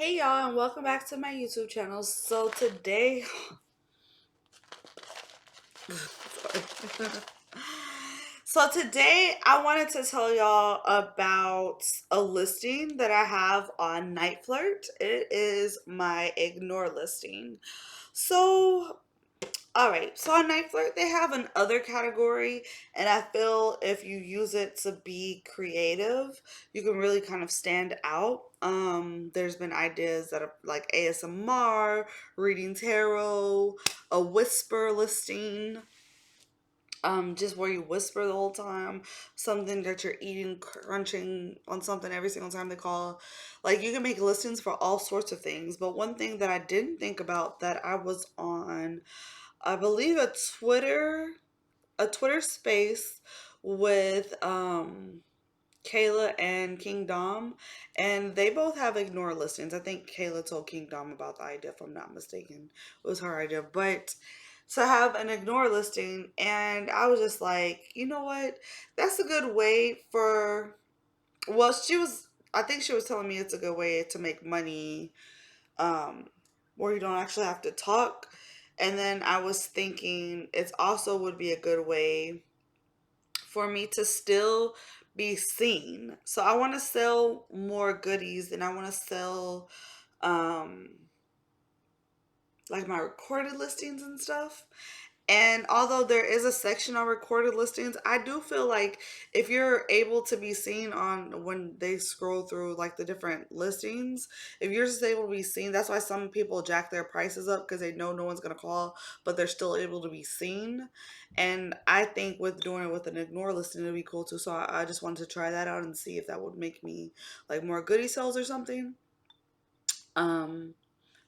Hey y'all, and welcome back to my YouTube channel. So today, sorry. So today I wanted to tell y'all about a listing that I have on Niteflirt. It is my ignore listing. So all right, so on Niteflirt, they have an other category, and I feel if you use it to be creative, you can really kind of stand out. There's been ideas that are like ASMR, reading tarot, a whisper listing, just where you whisper the whole time, something that you're eating, crunching on something every single time they call. Like you can make listings for all sorts of things, but one thing that I didn't think about that I was on I believe a Twitter space with Kayla and King Dom, and they both have ignore listings. I think Kayla told King Dom about the idea, if I'm not mistaken. It was her idea, but to have an ignore listing, and I was just like, you know what? That's a good way for. Well, I think she was telling me it's a good way to make money um, where you don't actually have to talk. And then I was thinking it also would be a good way for me to still be seen. So I want to sell more goodies and I want to sell um, like my recorded listings and stuff. And although there is a section on recorded listings, I do feel like if you're able to be seen on when they scroll through like the different listings, if you're just able to be seen, that's why some people jack their prices up because they know no one's going to call, but they're still able to be seen. And I think with doing it with an ignore listing, it'd be cool too. So I just wanted to try that out and see if that would make me like more goodie sales or something. Um,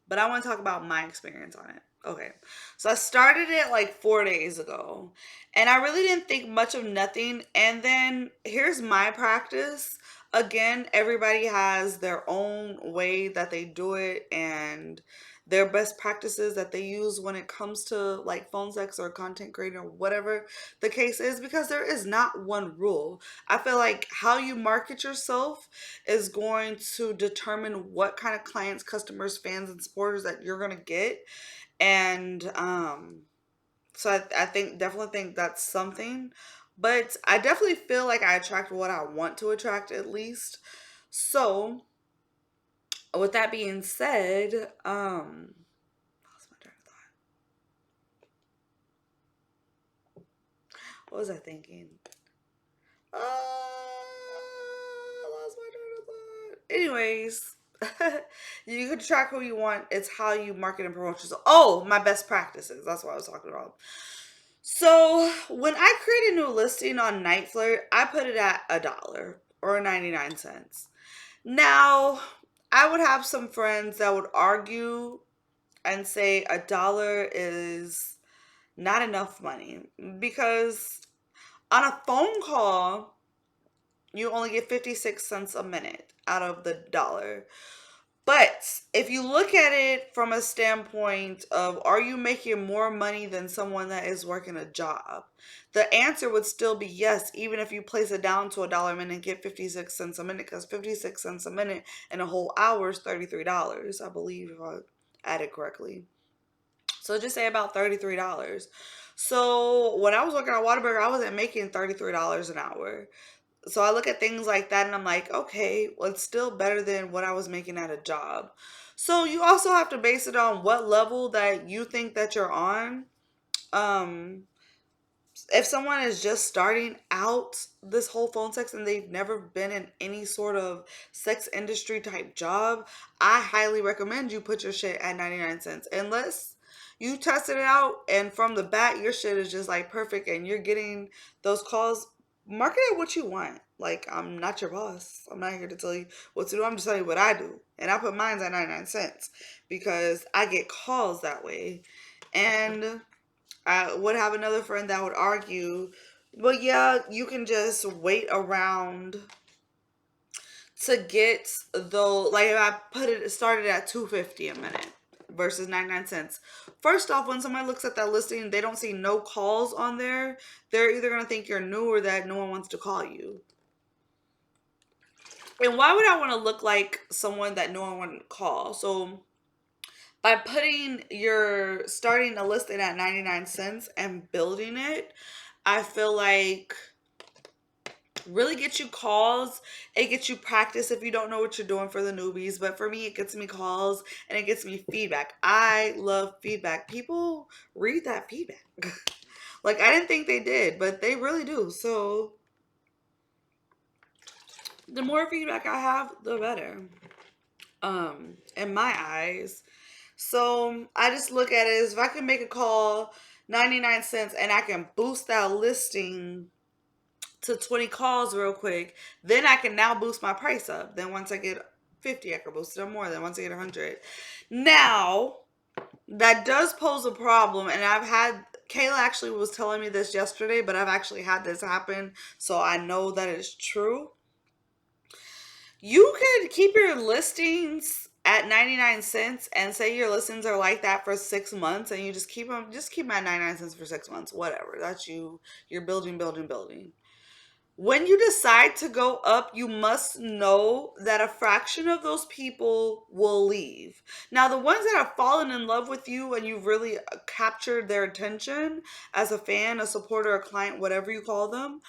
but I want to talk about my experience on it. Okay. So I started it like 4 days ago and I really didn't think much of nothing. And then here's my practice. Again, everybody has their own way that they do it and their best practices that they use when it comes to like phone sex or content creating or whatever the case is because there is not one rule. I feel like how you market yourself is going to determine what kind of clients, customers, fans, and supporters that you're going to get. And so I think definitely think that's something. But I definitely feel like I attract what I want to attract at least. So with that being said, lost my train of thought. What was I thinking? Lost my train of thought. Anyways, you can track who you want. It's how you market and promote yourself. Oh, my best practices. That's what I was talking about. So when I create a new listing on Niteflirt, I put it at $1 or 99 cents. Now, I would have some friends that would argue and say $1 is not enough money because on a phone call, you only get 56 cents a minute out of the dollar. But if you look at it from a standpoint of are you making more money than someone that is working a job? The answer would still be yes, even if you place it down to $1 a minute and get 56 cents a minute, because 56 cents a minute in a whole hour is $33, I believe, if I added correctly. So just say about $33. So when I was working at Whataburger, I wasn't making $33 an hour. So I look at things like that and I'm like, okay, well, it's still better than what I was making at a job. So you also have to base it on what level that you think that you're on. Um, if someone is just starting out this whole phone sex and they've never been in any sort of sex industry type job, I highly recommend you put your shit at 99 cents. Unless you tested it out and from the bat your shit is just like perfect and you're getting those calls, market it what you want. Like, I'm not your boss. I'm not here to tell you what to do. I'm just telling you what I do. And I put mine at 99 cents because I get calls that way. And I would have another friend that would argue, well, yeah, you can just wait around to get though. Like if I put it started at 250 a minute versus 99 cents. First off, when somebody looks at that listing, they don't see no calls on there. They're either gonna think you're new or that no one wants to call you. And why would I want to look like someone that no one would call? So by putting your starting a listing at 99 cents and building it, I feel like really gets you calls. It gets you practice if you don't know what you're doing for the newbies. But for me, it gets me calls and it gets me feedback. I love feedback. People read that feedback. Like I didn't think they did, but they really do. So the more feedback I have, the better. In my eyes. So I just look at it as if I can make a call 99 cents and I can boost that listing to 20 calls real quick, then I can now boost my price up. Then once I get 50, I can boost it up more. Then once I get 100. Now, that does pose a problem. And Kayla actually was telling me this yesterday, but I've actually had this happen. So I know that it's true. You could keep your listings at 99 cents and say your listings are like that for 6 months and you just keep them at 99 cents for 6 months, whatever. That's you. You're building, building, building. When you decide to go up, you must know that a fraction of those people will leave. Now, the ones that have fallen in love with you and you've really captured their attention as a fan, a supporter, a client, whatever you call them,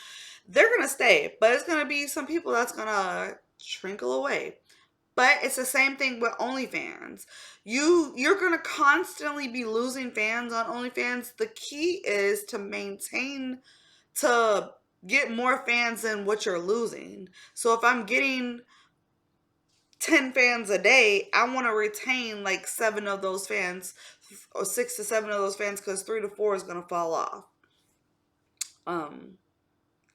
they're going to stay. But it's going to be some people that's going to trickle away. But it's the same thing with OnlyFans. You're gonna constantly be losing fans on OnlyFans. The key is to maintain to get more fans than what you're losing. So if I'm getting 10 fans a day, I want to retain like 7 of those fans or 6 to 7 of those fans cuz 3 to 4 is going to fall off. Um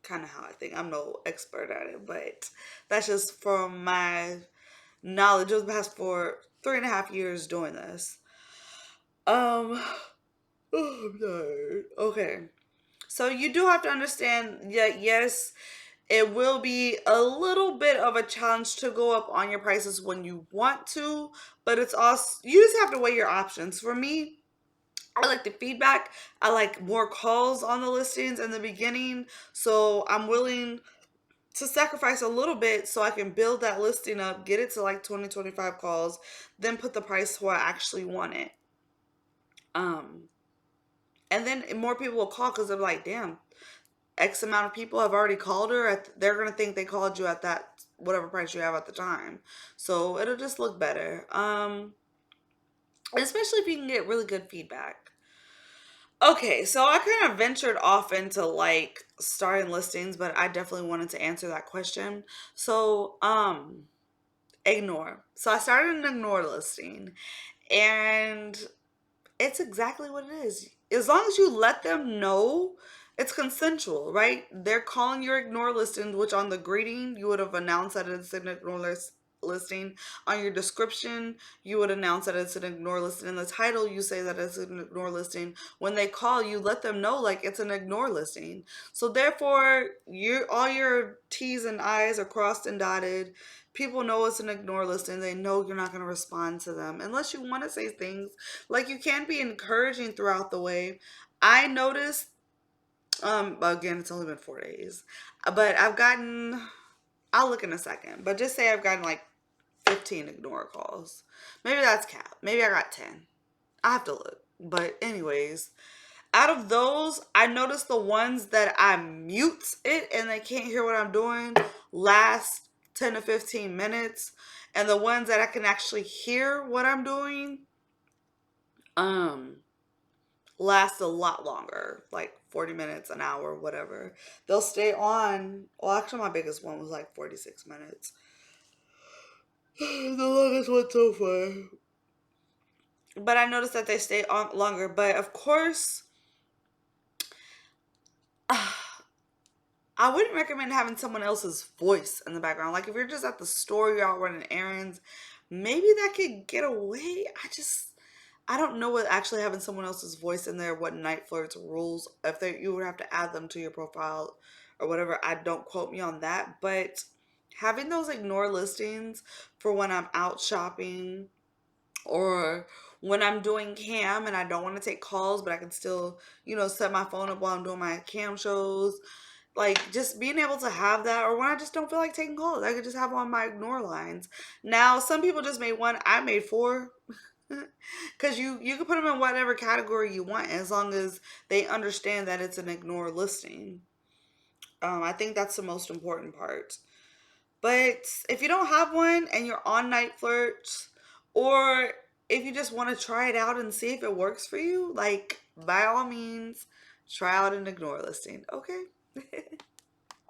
Kind of how I think. I'm no expert at it, but that's just from my knowledge of the past for 3.5 years doing this. Um oh, I'm tired. Okay. So you do have to understand that yes, it will be a little bit of a challenge to go up on your prices when you want to, but it's also you just have to weigh your options. For me, I like the feedback. I like more calls on the listings in the beginning, so I'm willing to sacrifice a little bit so I can build that listing up, get it to like 20, 25 calls, then put the price where I actually want it. Um, and then more people will call because they're like, damn, X amount of people have already called her. They're going to think they called you at that whatever price you have at the time. So it'll just look better. Especially if you can get really good feedback. Okay, so I kind of ventured off into like starting listings, but I definitely wanted to answer that question. So, ignore. So I started an ignore listing and it's exactly what it is. As long as you let them know it's consensual, right? They're calling your ignore listing, which on the greeting, you would have announced that it's an ignore listing. On your description, you would announce that it's an ignore listing. In the title, you say that it's an ignore listing. When they call, you let them know like it's an ignore listing. So therefore, all your T's and I's are crossed and dotted. People know it's an ignore listing. They know you're not going to respond to them unless you want to say things like you can be encouraging throughout the way. I noticed, again, it's only been 4 days, but I'll look in a second, but just say I've gotten like 15 ignore calls. Maybe that's cap. Maybe I got 10. I have to look. But anyways, out of those, I noticed the ones that I mute it and they can't hear what I'm doing last 10 to 15 minutes. And the ones that I can actually hear what I'm doing, um, last a lot longer, like 40 minutes, an hour, whatever. They'll stay on. Well, actually, my biggest one was like 46 minutes. The longest one so far. But I noticed that they stay on longer. But of course, I wouldn't recommend having someone else's voice in the background. Like if you're just at the store, you're out running errands, maybe that could get away. I don't know what actually having someone else's voice in there, what Niteflirt's rules, if they you would have to add them to your profile or whatever. I don't quote me on that, but having those ignore listings for when I'm out shopping or when I'm doing cam and I don't want to take calls, but I can still, set my phone up while I'm doing my cam shows. Like just being able to have that, or when I just don't feel like taking calls, I could just have on my ignore lines. Now, some people just made one. I made four. Because you can put them in whatever category you want as long as they understand that it's an ignore listing. I think that's the most important part. But if you don't have one and you're on Night Flirt, or if you just want to try it out and see if it works for you, like by all means, try out an ignore listing. Okay.